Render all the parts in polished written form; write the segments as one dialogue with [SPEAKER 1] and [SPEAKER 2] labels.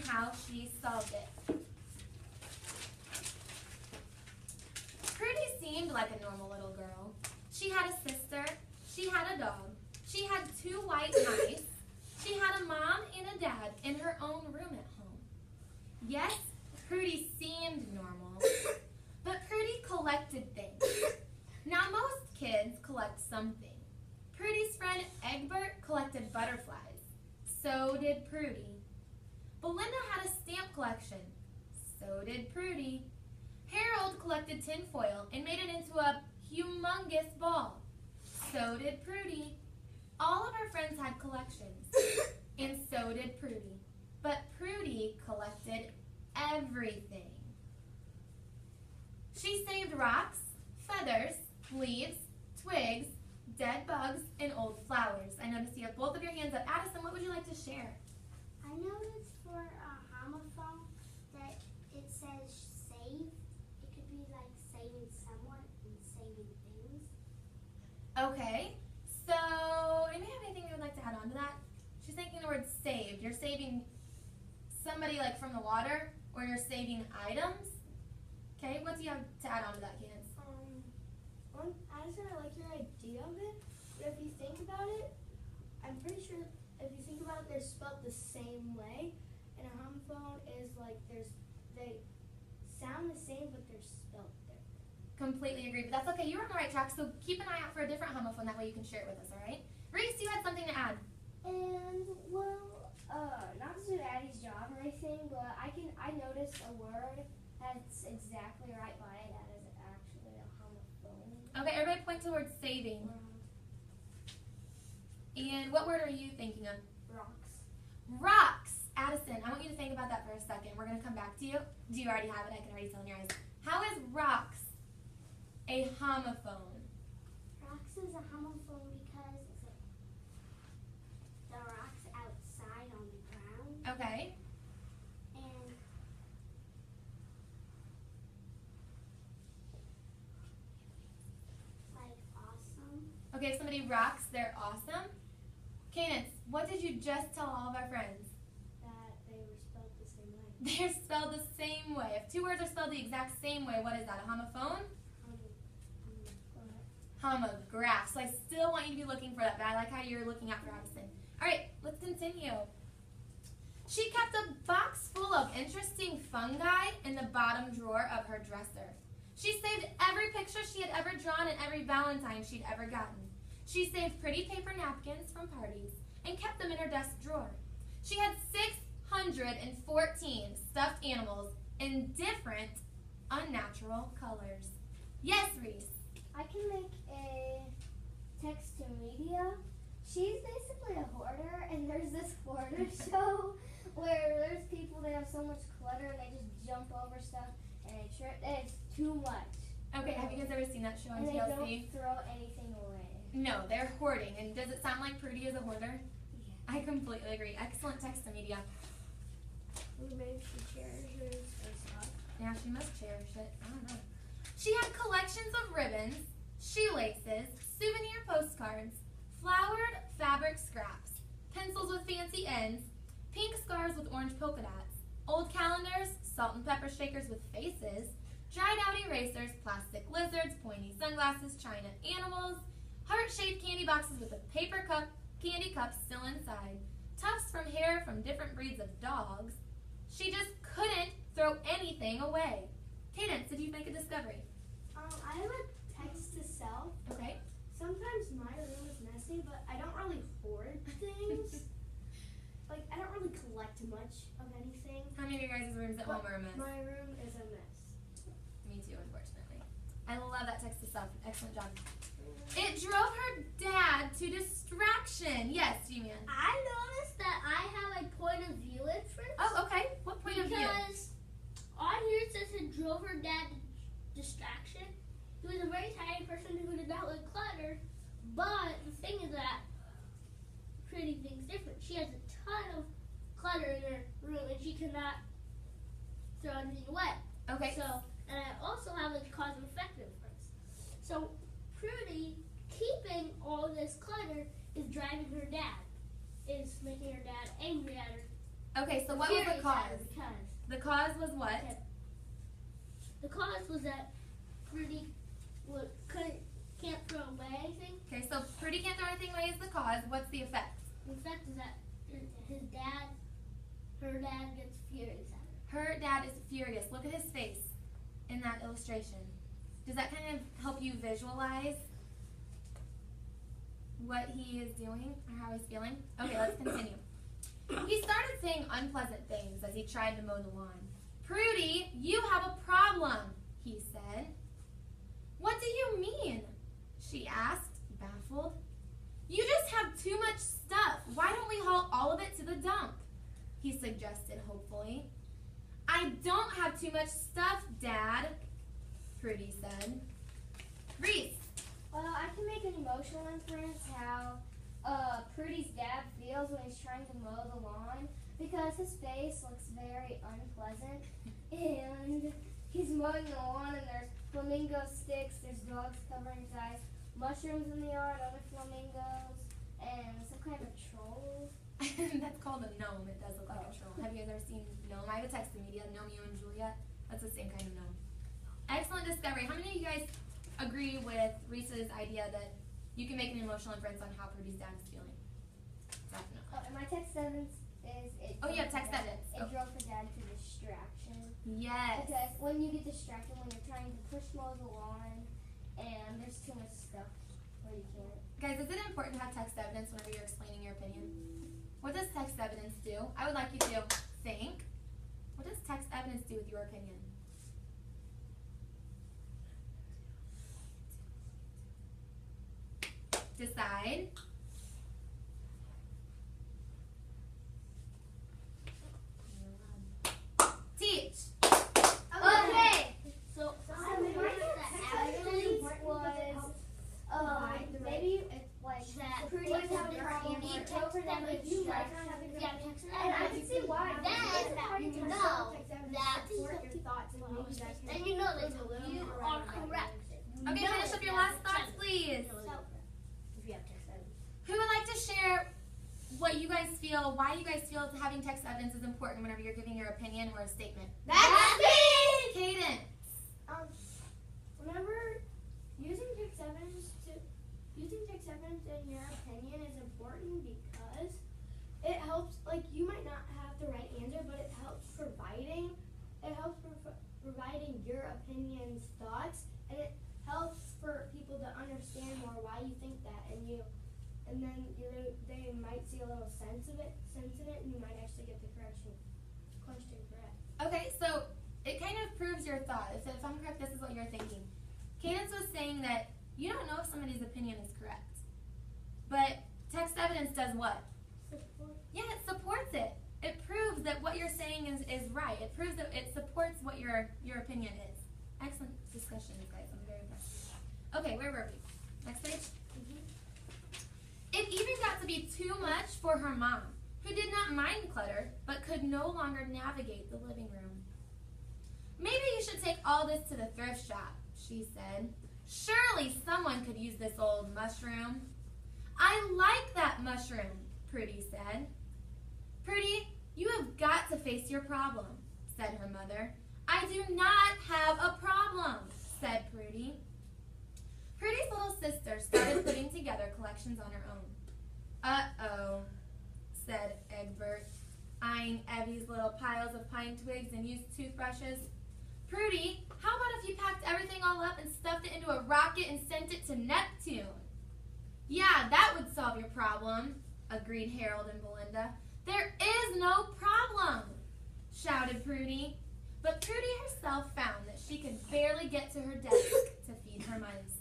[SPEAKER 1] how she solved it. Prudy seemed like a normal little girl. She had a sister. She had a dog. She had 2 white mice. She had a mom and a dad in her own room at home. Yes, Prudy seemed normal, but Prudy collected things. Now, most kids collect something. Prudy's friend Egbert collected butterflies. So did Prudy. Belinda had a stamp collection. So did Prudy. Harold collected tinfoil and made it into a humongous ball. So did Prudy. All of our friends had collections, and so did Prudy. But Prudy collected everything. She saved rocks, feathers, leaves, twigs, dead bugs, and old flowers. I noticed you have both of your hands up. Addison, what would you like to share?
[SPEAKER 2] I noticed for a homophone that it says save. It could be like saving someone and saving things.
[SPEAKER 1] Okay, so anybody have anything you would like to add on to that? She's thinking the word saved. You're saving somebody like from the water, or you're saving items. Okay, what do you have to add on to that, Candace?
[SPEAKER 3] Addison, I like your idea of it, but if you think about it, I'm pretty sure if you think about it, they're spelled the same way, and a homophone is like they sound the same, but they're spelled different.
[SPEAKER 1] Completely agree, but that's okay. You're on the right track, so keep an eye out for a different homophone. That way you can share it with us, all right? Reese, you had something to add.
[SPEAKER 3] And well, not to do Addie's job or anything, but I noticed a word that's exactly right by it that is actually a homophone.
[SPEAKER 1] Okay, everybody point towards saving. And what word are you thinking of?
[SPEAKER 3] Rocks.
[SPEAKER 1] Rocks. Addison, I want you to think about that for a second. We're going to come back to you. Do you already have it? I can already tell in your eyes. How is rocks a homophone?
[SPEAKER 2] Rocks is a homophone because it's like the rocks outside on the ground.
[SPEAKER 1] Okay.
[SPEAKER 2] And like awesome.
[SPEAKER 1] Okay, if somebody rocks, they're awesome. Cadence, what did you just tell all of our friends?
[SPEAKER 3] That they were spelled the same way.
[SPEAKER 1] They're spelled the same way. If 2 words are spelled the exact same way, what is that, a homophone? Homograph. So I still want you to be looking for that, but I like how you're looking out for Addison. All right, let's continue. She kept a box full of interesting fungi in the bottom drawer of her dresser. She saved every picture she had ever drawn and every Valentine she'd ever gotten. She saved pretty paper napkins from parties and kept them in her desk drawer. She had 614 stuffed animals in different, unnatural colors. Yes, Reese.
[SPEAKER 3] I can make a text to media. She's basically a hoarder, and there's this hoarder show where there's people that have so much clutter and they just jump over stuff and it's too much.
[SPEAKER 1] Okay, have you guys ever seen that show on
[SPEAKER 3] And they
[SPEAKER 1] TLC?
[SPEAKER 3] don't throw anything away.
[SPEAKER 1] No, they're hoarding. And does it sound like Prudy is a hoarder?
[SPEAKER 3] Yeah.
[SPEAKER 1] I completely agree. Excellent text to media.
[SPEAKER 3] Maybe she cherishes her stuff.
[SPEAKER 1] Yeah, she must cherish it. I don't know. She had collections of ribbons, shoelaces, souvenir postcards, flowered fabric scraps, pencils with fancy ends, pink scarves with orange polka dots, old calendars, salt and pepper shakers with faces, dried out erasers, plastic lizards, pointy sunglasses, china animals, heart-shaped candy boxes with a paper cup, candy cups still inside, tufts from hair from different breeds of dogs. She just couldn't throw anything away. Cadence, did you make a discovery?
[SPEAKER 3] I have a text to self.
[SPEAKER 1] Okay.
[SPEAKER 3] Sometimes my room is messy, but I don't really hoard things. Like, I don't really collect much of anything.
[SPEAKER 1] How many of your guys' rooms at home are a mess?
[SPEAKER 3] My room is a mess.
[SPEAKER 1] Me too, unfortunately. I love that text to self. Excellent job. It drove her dad to distraction. Yes, G-Man.
[SPEAKER 2] I noticed that I have a point of view at first.
[SPEAKER 1] Oh, okay. What point of view?
[SPEAKER 2] Because on here it says it drove her dad to distraction. He was a very tiny person who did not like clutter. But the thing is that Pretty thinks different. She has a ton of clutter in her room and she cannot throw anything away.
[SPEAKER 1] Okay.
[SPEAKER 2] So, and I also have a cause and effect difference. So Prudy keeping all this clutter is driving her dad, is making her dad angry at her
[SPEAKER 1] Okay, so what was the cause?
[SPEAKER 2] Because
[SPEAKER 1] The cause was what?
[SPEAKER 2] the cause was that Rudy can't throw away anything.
[SPEAKER 1] Okay, so Prudy can't throw anything away is the cause. What's the effect?
[SPEAKER 2] The effect is that her dad gets furious at her.
[SPEAKER 1] Her dad is furious. Look at his face in that illustration. Does that kind of help you visualize what he is doing or how he's feeling? Okay, let's continue. He started saying unpleasant things as he tried to mow the lawn. Prudy, you have a problem, he said. What do you mean? She asked, baffled. You just have too much stuff. Why don't we haul all of it to the dump? He suggested hopefully. I don't have too much stuff, Dad, Prudy said. Reese.
[SPEAKER 3] Well, I can make an emotional inference how Prudy's dad feels when he's trying to mow the lawn because his face looks very unpleasant and he's mowing the lawn and there's flamingo sticks, there's dogs covering his eyes, mushrooms in the yard, other flamingos, and some kind of troll.
[SPEAKER 1] That's called a gnome. It does look like a troll. Have you guys ever seen gnome? I have a text in media, Romeo and Juliet. That's the same kind of gnome. Excellent discovery. How many of you guys agree with Reese's idea that you can make an emotional inference on how Prudy's dad is feeling? Definitely.
[SPEAKER 3] And my text evidence is it.
[SPEAKER 1] Oh, yeah,
[SPEAKER 3] drove
[SPEAKER 1] text
[SPEAKER 3] her dad-
[SPEAKER 1] evidence.
[SPEAKER 3] It
[SPEAKER 1] Oh.
[SPEAKER 3] drove her dad to distraction.
[SPEAKER 1] Yes.
[SPEAKER 3] Because when you get distracted when you're trying to push mow the lawn and there's too much stuff where you can't.
[SPEAKER 1] Guys, is it important to have text evidence whenever you're explaining your opinion? What does text evidence do? I would like you to think. What does text evidence do with your opinion? Decide. Teach.
[SPEAKER 3] Okay.
[SPEAKER 2] So
[SPEAKER 3] My text evidence was maybe like
[SPEAKER 2] that
[SPEAKER 3] Prudy was having a problem
[SPEAKER 2] you
[SPEAKER 3] with
[SPEAKER 2] text
[SPEAKER 3] over
[SPEAKER 2] them
[SPEAKER 3] them
[SPEAKER 2] if you like
[SPEAKER 3] having
[SPEAKER 2] yeah, text them.
[SPEAKER 3] and I can see why.
[SPEAKER 2] Then you know that
[SPEAKER 3] support your thoughts and maybe that can
[SPEAKER 2] then you know that you are correct.
[SPEAKER 1] Okay,
[SPEAKER 2] No,
[SPEAKER 1] finish up your last thoughts, please.
[SPEAKER 2] If you have text evidence.
[SPEAKER 1] Who would like to share what you guys feel, why you guys feel having text evidence is important whenever you're giving your opinion or a statement?
[SPEAKER 3] That's me.
[SPEAKER 1] Cadence.
[SPEAKER 3] Whenever using text evidence in your opinion is important because it helps. Like you might not have the right answer, but it helps providing your opinion's thoughts, and it helps for people to understand more why you think that, and then they might see a little sense in it, and you might actually get the question correct.
[SPEAKER 1] Okay, so it kind of proves your thought. If I'm correct, this is what you're thinking. Cadence was saying that you don't know if somebody's opinion is correct. But text evidence does what? Yeah, it supports it. It proves that what you're saying is right. It proves that it supports what your opinion is. Excellent discussion, guys. I'm very impressed. Okay, where were we? Next page. It even got to be too much for her mom, who did not mind clutter, but could no longer navigate the living room. Maybe you should take all this to the thrift shop, she said. Surely someone could use this old mushroom. I like that mushroom, Prudy said. Prudy, you have got to face your problem, said her mother. I do not have a problem, said Prudy. Prudy's little sister started putting together collections on her own. Uh-oh, said Egbert, eyeing Evie's little piles of pine twigs and used toothbrushes. Prudy, how about if you packed everything all up and stuffed it into a rocket and sent it to Neptune? Yeah, that would solve your problem, agreed Harold and Belinda. There is no problem, shouted Prudy. But Prudy herself found that she could barely get to her desk to feed her mice.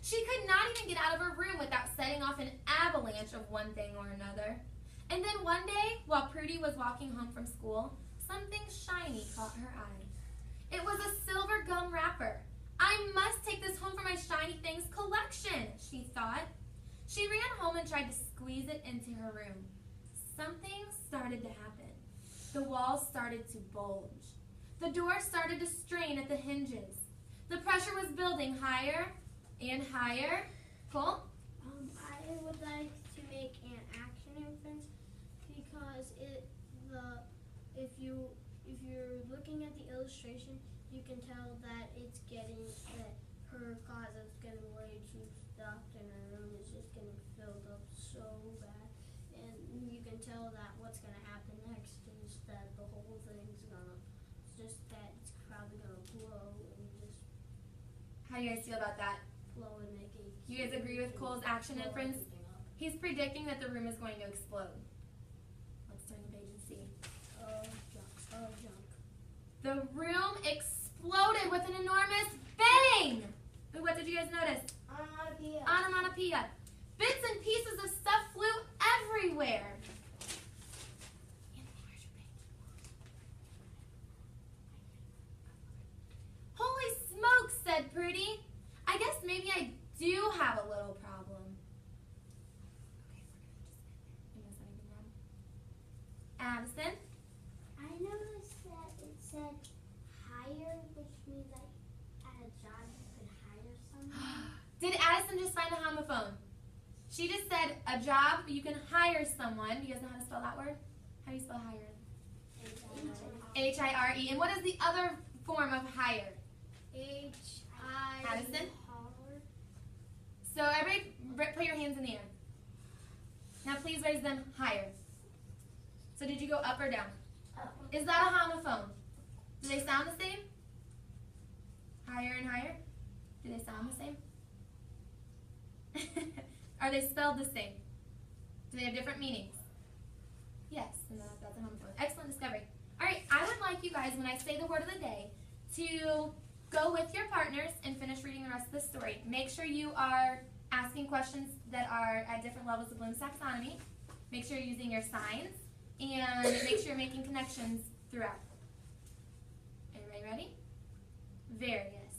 [SPEAKER 1] She could not even get out of her room without setting off an avalanche of one thing or another. And then one day, while Prudy was walking home from school, something shiny caught her eye. It was a silver gum wrapper. I must take this home for my shiny things collection, she thought. She ran home and tried to squeeze it into her room. Something started to happen. The walls started to bulge. The door started to strain at the hinges. The pressure was building higher and higher. Cole?
[SPEAKER 2] I would like to make an action inference because if you're looking at the illustration, you can tell that her closet's getting way too stuffed and her room is just getting filled up so bad. And you can tell that what's gonna happen next is that the whole thing's it's probably gonna blow and just
[SPEAKER 1] How do you guys feel about that?
[SPEAKER 2] blow and make it.
[SPEAKER 1] You guys agree with Cole's action inference? He's predicting that the room is going to explode. Let's turn the page and see.
[SPEAKER 2] Junk.
[SPEAKER 1] The room exploded with an enormous bang! Ooh, what did you guys notice?
[SPEAKER 3] Onomatopoeia.
[SPEAKER 1] Onomatopoeia. Bits and pieces of stuff flew everywhere. Holy smokes, said Pretty. I guess maybe I do have a little problem. Okay, we're gonna just end there. You notice anything wrong? Addison?
[SPEAKER 3] I noticed that it said hire, which means like at a job you could hire someone.
[SPEAKER 1] Did Addison just find a homophone? She just said a job, you can hire someone. You guys know how to spell that word? How do you spell hire? H-I-R-E. And what is the other form of hire? Addison? So everybody put your hands in the air. Now please raise them higher. So did you go up or down? Is that a homophone? Do they sound the same? Higher and higher? Do they sound the same? Are they spelled the same? Do they have different meanings? Yes, and that's a homophone. Excellent discovery. All right, I would like you guys, when I say the word of the day, to go with your partners and finish reading the rest of the story. Make sure you are asking questions that are at different levels of Bloom's taxonomy. Make sure you're using your signs, and make sure you're making connections throughout. Everybody ready? Various.